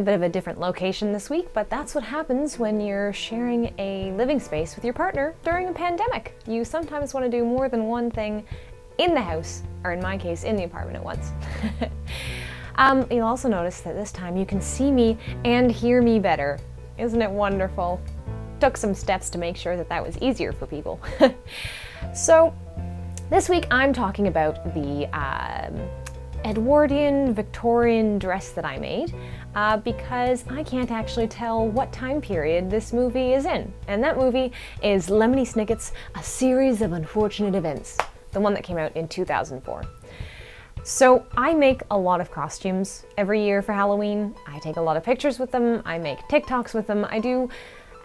a bit of a different location this week, but that's what happens when you're sharing a living space with your partner during a pandemic. You sometimes want to do more than one thing in the house, or in my case, in the apartment at once. You'll also notice that this time you can see me and hear me better. Isn't it wonderful? Took some steps to make sure that that was easier for people. So, this week I'm talking about the Edwardian Victorian dress that I made because I can't actually tell what time period this movie is in. And that movie is Lemony Snicket's A Series of Unfortunate Events, the one that came out in 2004. So I make a lot of costumes every year for Halloween. I take a lot of pictures with them, I make TikToks with them, I do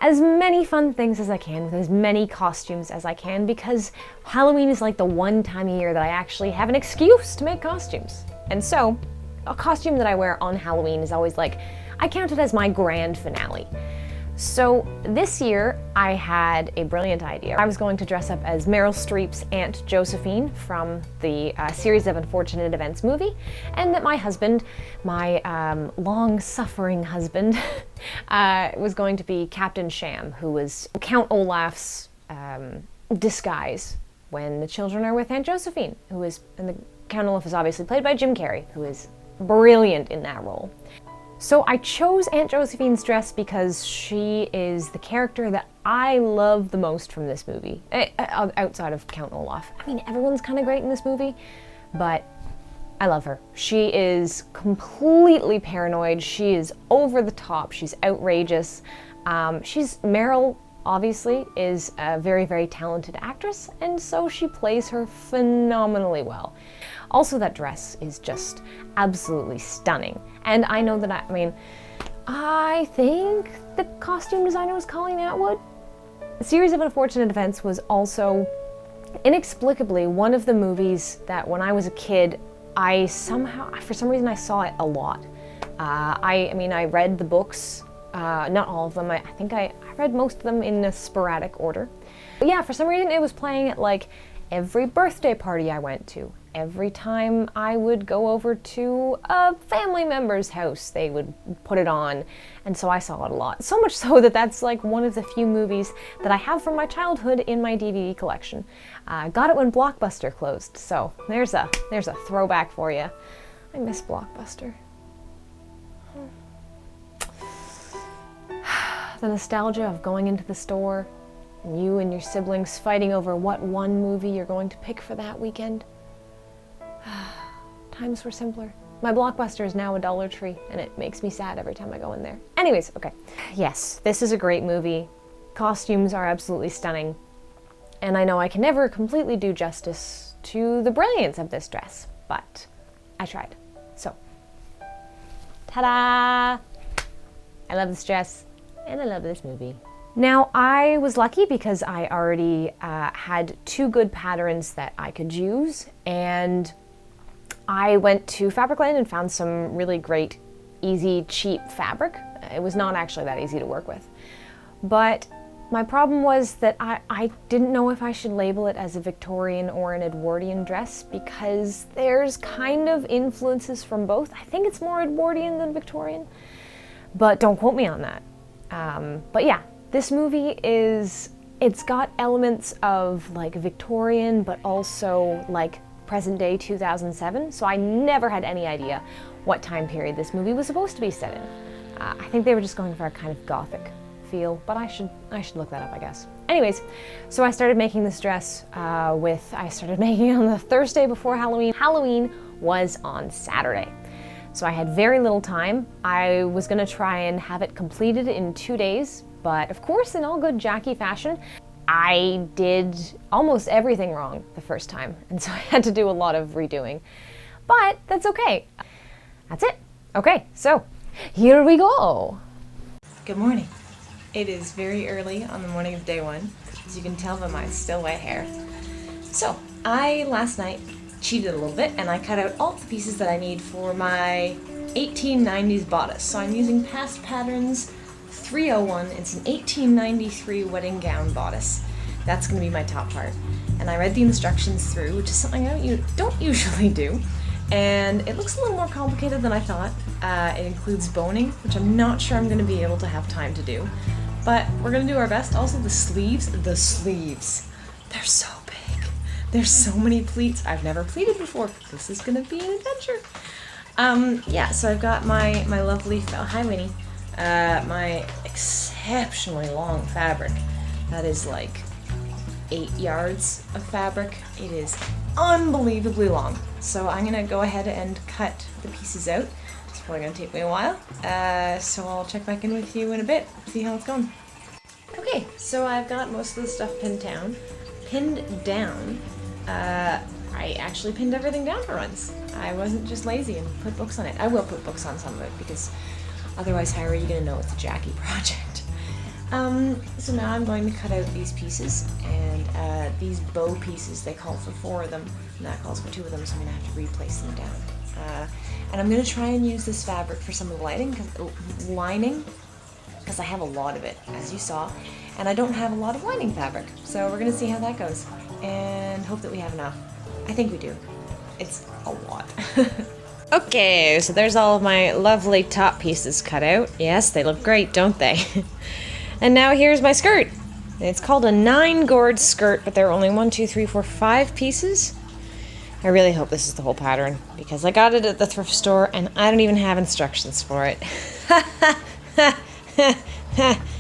as many fun things as I can with as many costumes as I can because Halloween is like the one time a year that I actually have an excuse to make costumes. And so, a costume that I wear on Halloween is always like, I count it as my grand finale. So this year I had a brilliant idea. I was going to dress up as Meryl Streep's Aunt Josephine from the Series of Unfortunate Events movie, and that my husband, my long-suffering husband, was going to be Captain Sham, who was Count Olaf's disguise when the children are with Aunt Josephine, and the Count Olaf is obviously played by Jim Carrey, who is brilliant in that role. So I chose Aunt Josephine's dress because she is the character that I love the most from this movie, outside of Count Olaf. I mean, everyone's kind of great in this movie, but I love her. She is completely paranoid, she is over the top, she's outrageous. Meryl, obviously, is a very, very talented actress, and so she plays her phenomenally well. Also, that dress is just absolutely stunning. And I know that I think the costume designer was Colleen Atwood. A Series of Unfortunate Events was also inexplicably one of the movies that when I was a kid, for some reason I saw it a lot. I read the books, not all of them. I think I read most of them in a sporadic order. But yeah, for some reason it was playing at like every birthday party I went to. Every time I would go over to a family member's house, they would put it on, and so I saw it a lot. So much so that that's like one of the few movies that I have from my childhood in my DVD collection. Got it when Blockbuster closed, so there's a throwback for you. I miss Blockbuster. The nostalgia of going into the store, and you and your siblings fighting over what one movie you're going to pick for that weekend. Times were simpler. My Blockbuster is now a Dollar Tree, and it makes me sad every time I go in there. Anyways, okay. Yes, this is a great movie. Costumes are absolutely stunning. And I know I can never completely do justice to the brilliance of this dress, but I tried. So, ta-da! I love this dress, and I love this movie. Now, I was lucky because I already had two good patterns that I could use, and I went to Fabricland and found some really great, easy, cheap fabric. It was not actually that easy to work with. But my problem was that I didn't know if I should label it as a Victorian or an Edwardian dress because there's kind of influences from both. I think it's more Edwardian than Victorian, but don't quote me on that. But yeah, this movie it's got elements of like Victorian, but also like present day 2007, so I never had any idea what time period this movie was supposed to be set in. I think they were just going for a kind of gothic feel, but I should look that up, I guess. Anyways, so I started making this dress I started making it on the Thursday before Halloween. Halloween was on Saturday, so I had very little time. I was gonna try and have it completed in 2 days, but of course, in all good Jackie fashion, I did almost everything wrong the first time, and so I had to do a lot of redoing. But that's okay. That's it. Okay, so here we go. Good morning. It is very early on the morning of day one, as you can tell by my still wet hair. So, I last night cheated a little bit, and I cut out all the pieces that I need for my 1890s bodice. So I'm using Past Patterns 301. It's an 1893 wedding gown bodice. That's going to be my top part. And I read the instructions through, which is something I don't usually do, and it looks a little more complicated than I thought. It includes boning, which I'm not sure I'm going to be able to have time to do, but we're going to do our best. Also the sleeves, they're so big. There's so many pleats. I've never pleated before. This is going to be an adventure. Yeah, so I've got my lovely, hi Winnie, my exceptionally long fabric. That is like 8 yards of fabric. It is unbelievably long. So I'm gonna go ahead and cut the pieces out. It's probably gonna take me a while. So I'll check back in with you in a bit, see how it's going. Okay, so I've got most of the stuff pinned down. I actually pinned everything down for once. I wasn't just lazy and put books on it. I will put books on some of it because otherwise how are you gonna know it's a Jackie project? So now I'm going to cut out these pieces, and these bow pieces, they call for 4 of them, and that calls for 2 of them, so I'm going to have to replace them down. And I'm going to try and use this fabric for some of the lining, because I have a lot of it, as you saw, and I don't have a lot of lining fabric. So we're going to see how that goes, and hope that we have enough. I think we do. It's a lot. Okay, so there's all of my lovely top pieces cut out. Yes, they look great, don't they? And now here's my skirt. It's called a 9-gourd skirt, but there are only 1, 2, 3, 4, 5 pieces. I really hope this is the whole pattern, because I got it at the thrift store and I don't even have instructions for it.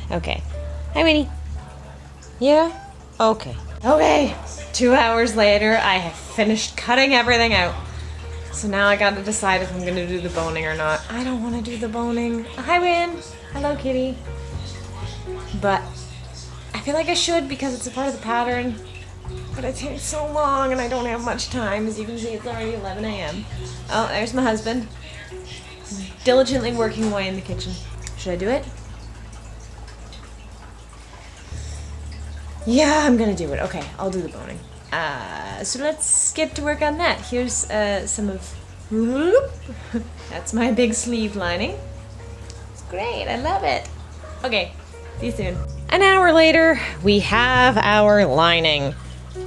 Okay. Hi, Winnie. Yeah? Okay. Okay. 2 hours later, I have finished cutting everything out. So now I gotta decide if I'm gonna do the boning or not. I don't wanna do the boning. Hi, Win. Hello, kitty. But I feel like I should because it's a part of the pattern. But it takes so long and I don't have much time. As you can see, it's already 11 a.m. Oh, there's my husband. Diligently working away in the kitchen. Should I do it? Yeah, I'm gonna do it. Okay, I'll do the boning. So let's get to work on that. Here's some of... That's my big sleeve lining. It's great, I love it. Okay. See you soon. An hour later, we have our lining.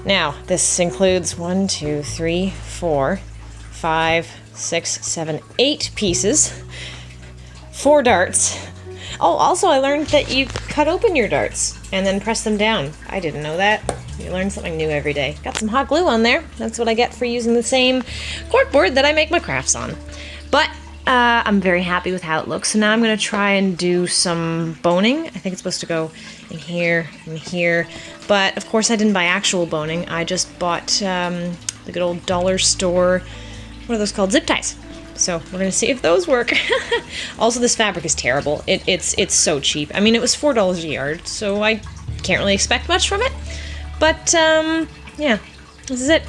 Now, this includes 1, 2, 3, 4, 5, 6, 7, 8 pieces, 4 darts. Oh, also I learned that you cut open your darts and then press them down. I didn't know that. You learn something new every day. Got some hot glue on there. That's what I get for using the same corkboard that I make my crafts on. But I'm very happy with how it looks. So now I'm going to try and do some boning. I think it's supposed to go in here and here. But of course I didn't buy actual boning. I just bought the good old dollar store, what are those called? Zip ties. So we're going to see if those work. Also, this fabric is terrible. It's so cheap. I mean, it was $4 a yard, so I can't really expect much from it. But yeah, this is it.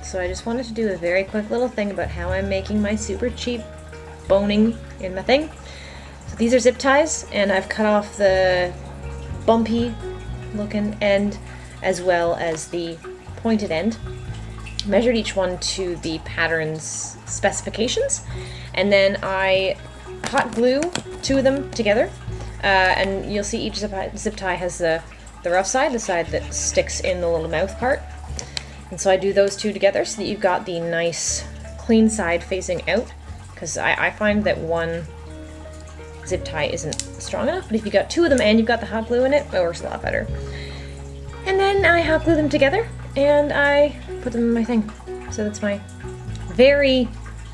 So I just wanted to do a very quick little thing about how I'm making my super cheap boning in my thing. So these are zip ties, and I've cut off the bumpy looking end as well as the pointed end. Measured each one to the pattern's specifications, and then I hot glue 2 of them together, and you'll see each zip tie has the rough side, the side that sticks in the little mouth part. And so I do those 2 together so that you've got the nice clean side facing out, because I find that one zip tie isn't strong enough, but if you got 2 of them and you've got the hot glue in it, it works a lot better. And then I hot glue them together and I put them in my thing. So that's my very,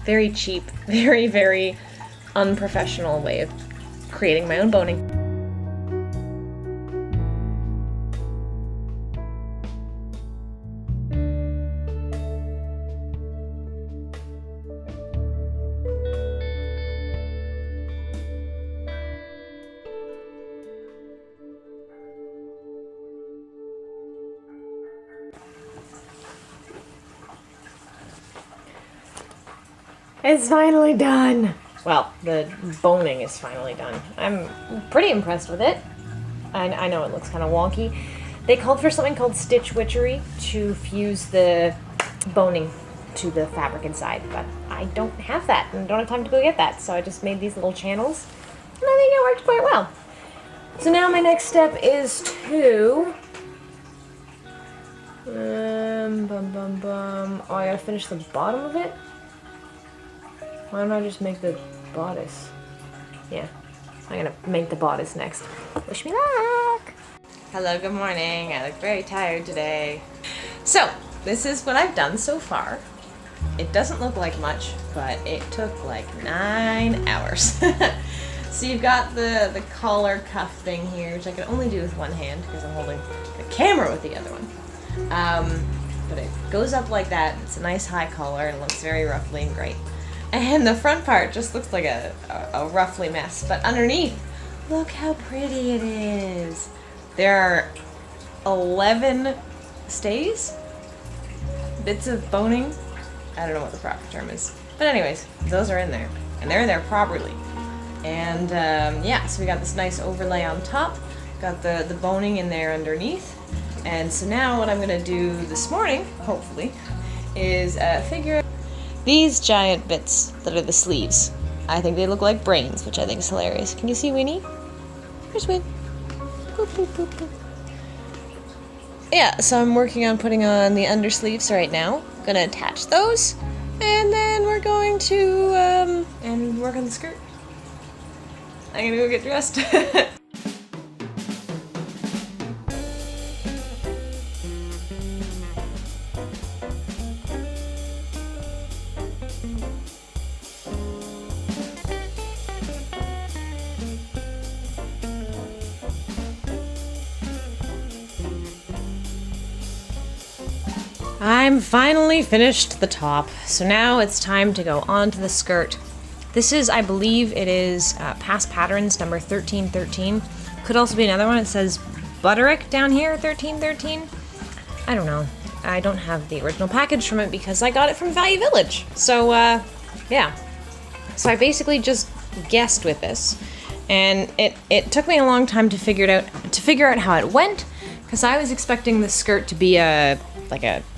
very cheap, very, very unprofessional way of creating my own boning. It's finally done. Well, the boning is finally done. I'm pretty impressed with it. I know it looks kind of wonky. They called for something called stitch witchery to fuse the boning to the fabric inside, but I don't have that and don't have time to go get that, so I just made these little channels, and I think it worked quite well. So now my next step is to Oh, I gotta finish the bottom of it? Why don't I just make the bodice? Yeah, I'm gonna make the bodice next. Wish me luck! Hello, good morning. I look very tired today. So, this is what I've done so far. It doesn't look like much, but it took like 9 hours. So you've got the collar cuff thing here, which I can only do with one hand because I'm holding the camera with the other one. But it goes up like that. It's a nice high collar and looks very ruffly and great. And the front part just looks like a ruffly mess. But underneath, look how pretty it is. There are 11 stays, bits of boning. I don't know what the proper term is. But anyways, those are in there. And they're in there properly. And yeah, so we got this nice overlay on top. Got the boning in there underneath. And so now what I'm going to do this morning, hopefully, is figure out these giant bits that are the sleeves. I think they look like brains, which I think is hilarious. Can you see Winnie? There's Win. Boop, boop, boop, boop. Yeah, so I'm working on putting on the undersleeves right now. Gonna attach those, and then we're going to and work on the skirt. I'm gonna go get dressed. I'm finally finished the top, so now it's time to go on to the skirt. This is, I believe it is Past Patterns number 1313. Could also be another one. It says Butterick down here, 1313. I don't know. I don't have the original package from it because I got it from Value Village. So, yeah. So I basically just guessed with this, and it took me a long time to figure out how it went, because I was expecting the skirt to be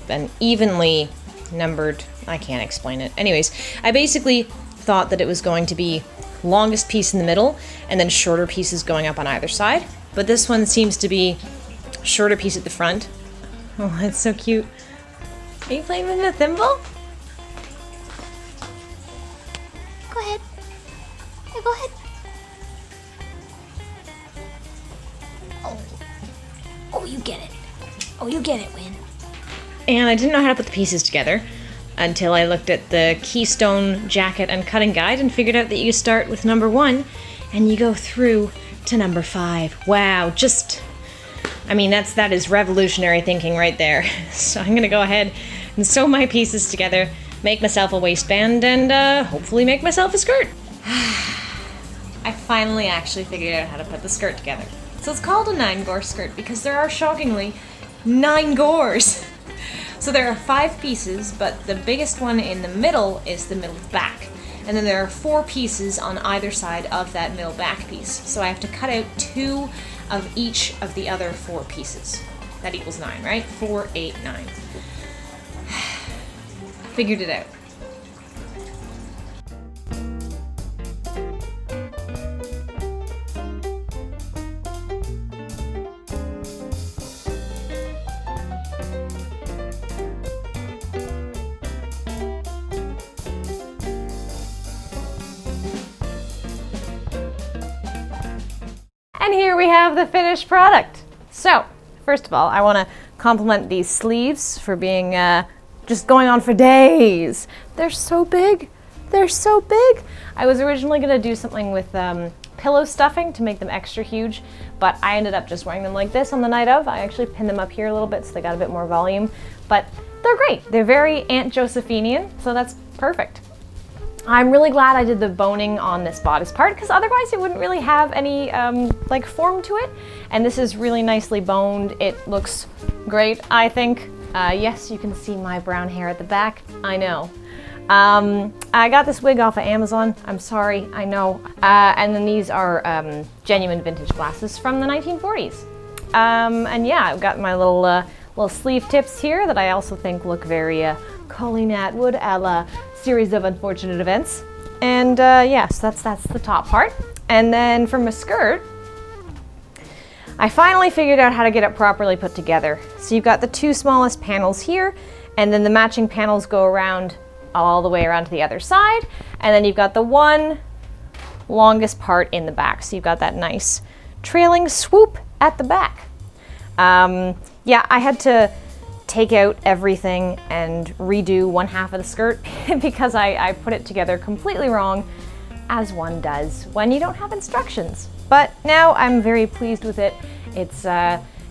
an evenly numbered, I can't explain it. Anyways, I basically thought that it was going to be longest piece in the middle and then shorter pieces going up on either side. But this one seems to be shorter piece at the front. Oh, that's so cute. Are you playing with the thimble? Go ahead. Yeah, go ahead. Oh, you get it. Oh, you get it, Win. And I didn't know how to put the pieces together until I looked at the Keystone jacket and cutting guide and figured out that you start with number 1 and you go through to number 5. Wow, that is revolutionary thinking right there. So I'm gonna go ahead and sew my pieces together, make myself a waistband, and hopefully make myself a skirt. I finally actually figured out how to put the skirt together. So it's called a 9-gore skirt because there are shockingly 9 gores. So there are 5 pieces, but the biggest one in the middle is the middle back. And then there are 4 pieces on either side of that middle back piece. So I have to cut out 2 of each of the other 4 pieces. That equals 9, right? 4, 8, 9. Figured it out. And here we have the finished product. So, first of all, I want to compliment these sleeves for being just going on for days. They're so big. They're so big. I was originally going to do something with pillow stuffing to make them extra huge, but I ended up just wearing them like this on the night of. I actually pinned them up here a little bit so they got a bit more volume, but they're great. They're very Aunt Josephinian, so that's perfect. I'm really glad I did the boning on this bodice part because otherwise it wouldn't really have any form to it. And this is really nicely boned. It looks great, I think. Yes, you can see my brown hair at the back. I know. I got this wig off of Amazon. I'm sorry, I know. And then these are genuine vintage glasses from the 1940s. And yeah, I've got my little sleeve tips here that I also think look very Colleen Atwood a la Series of Unfortunate Events. And yes, that's the top part. And then from a skirt, I finally figured out how to get it properly put together. So you've got the two smallest panels here, and then the matching panels go around all the way around to the other side, and then you've got the one longest part in the back. So you've got that nice trailing swoop at the back. Yeah, I had to take out everything and redo one half of the skirt because I put it together completely wrong, as one does when you don't have instructions. But now I'm very pleased with it. It's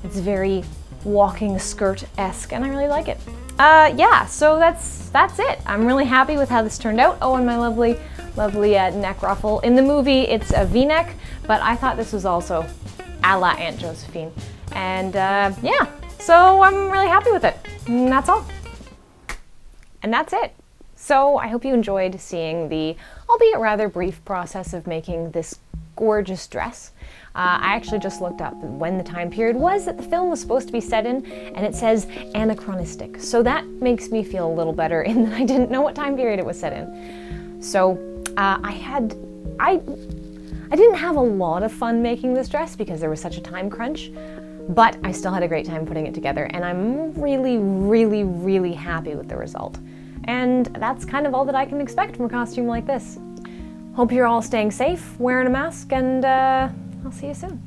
very walking skirt-esque, and I really like it. Yeah, so that's it. I'm really happy with how this turned out. Oh, and my lovely neck ruffle. In the movie, it's a V-neck, but I thought this was also a la Aunt Josephine. And yeah, so I'm really happy with it. And that's all. And that's it. So I hope you enjoyed seeing the, albeit rather brief, process of making this gorgeous dress. I actually just looked up when the time period was that the film was supposed to be set in, and it says anachronistic. So that makes me feel a little better in that I didn't know what time period it was set in. So I didn't have a lot of fun making this dress because there was such a time crunch, but I still had a great time putting it together, and I'm really happy with the result. And that's kind of all that I can expect from a costume like this. Hope you're all staying safe, wearing a mask, and I'll see you soon.